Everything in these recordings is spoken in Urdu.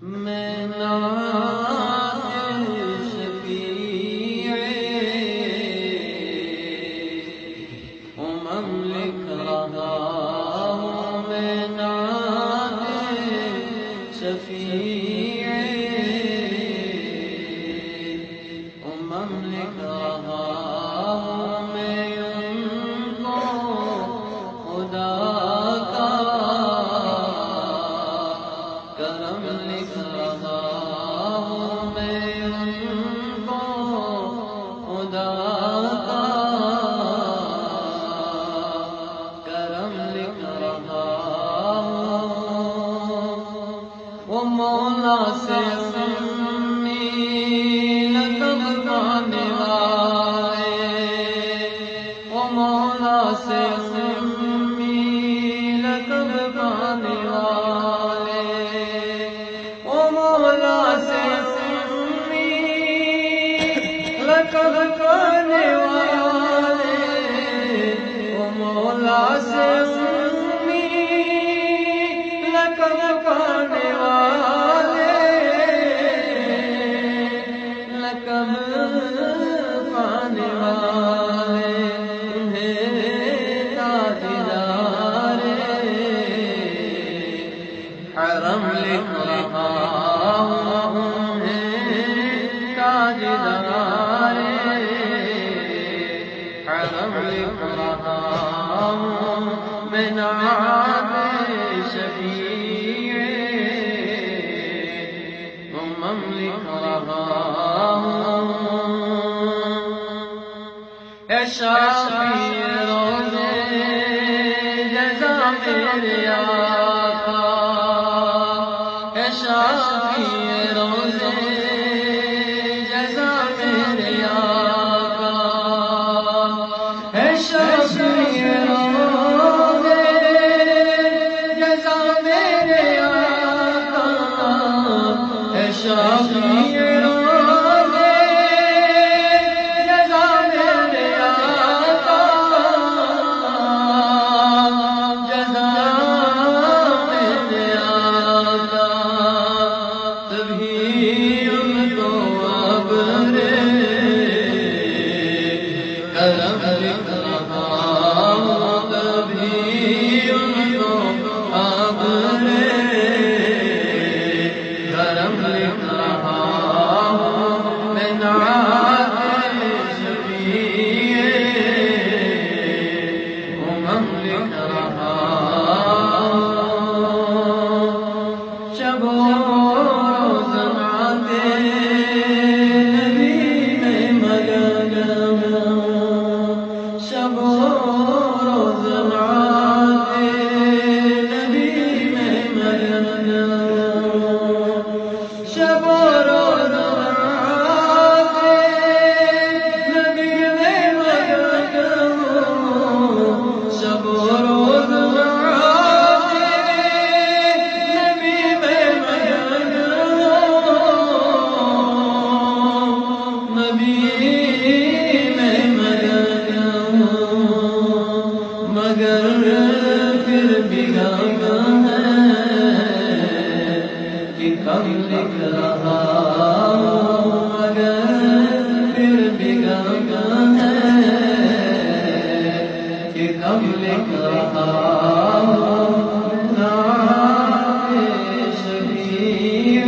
میں نعت شفیع امم لکھ رہا ہوں، میں نعت شفیع امم لکھ رہا ہوں، میں ان کو خدا کا کرم لکھ رہا ہوں، میں ان کو خدا کا کرم لکھ رہا ہوں۔ وہ مولا سے امی لقب پانے والے، وہ مولا سے امی لقب پانے والے، وہ مولا سے امی لقب پانے والے، وہ مولا سے امی لقب پانے والے، لقب پانے والے، انہیں تاجدار حرم لکھ رہا ہوں، انہیں تاجدار حرم لکھ رہا ہوں، میں نعت شفیع امم لکھ رہا ہوں۔ اے شافی روزے جزا میرے آقا، اے شافی روزے جزا میرے آقا، اے شافی روزے جزا میرے آقا، اے شافی روزے جزا میرے آقا، جزا میرے آقا، تبھی ان کو ابر کرم لکھ رہا ہوں، تبھی ان کو ابر کرم لکھ رہا ہوں، میں نعت شفیع امم لکھ رہا ہوں۔ شب و روز نعت نبی میں مگن ہوں، شب و روز نعت نبی میں مگن ہوں، شب و روز نعت نبی میں مگن ہوں، شب و روز نعت نبی میں مگن ہوں، نبی میں مگن ہوں، مگر پھر بھی غم ہے کہ کم لکھ رہا ہوں، مگر پھر بھی غم ہے کہ کم لکھ رہا ہوں، نعت شفیع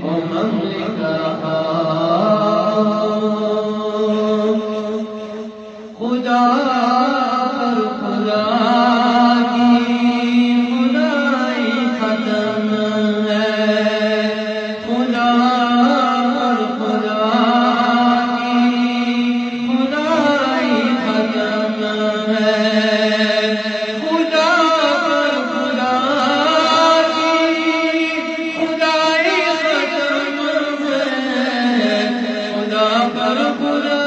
امم لکھ رہا ہوں۔ خدا پر خدا کی خدائی ختم ہے، خدا پر خدا کی خدائی ختم ہے، خدا پر خدا کی خدائی ختم ہے، خدا پر خدا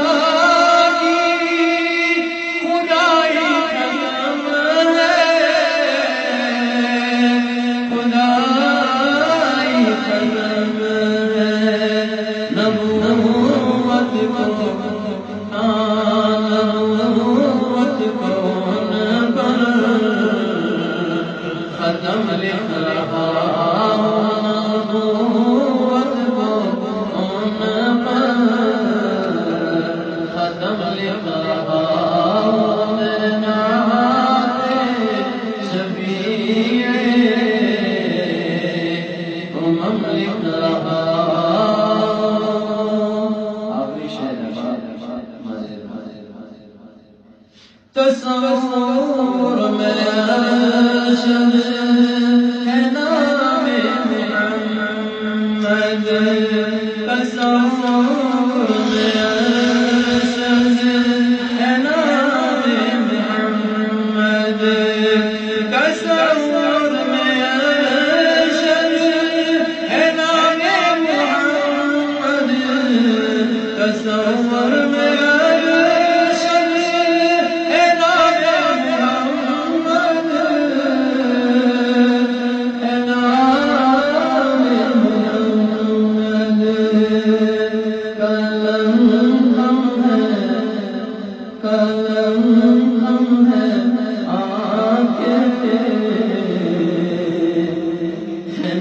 خدا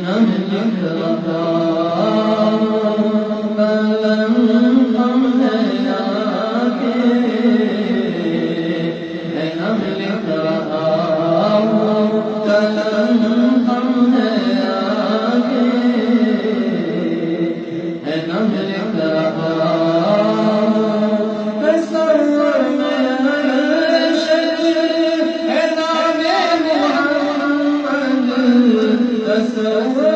نم لکھ رہا قلم ہم ہے آگے نم لکھ رہا قلم ہم ہے آگے نم لکھ رہا تصور میں تصور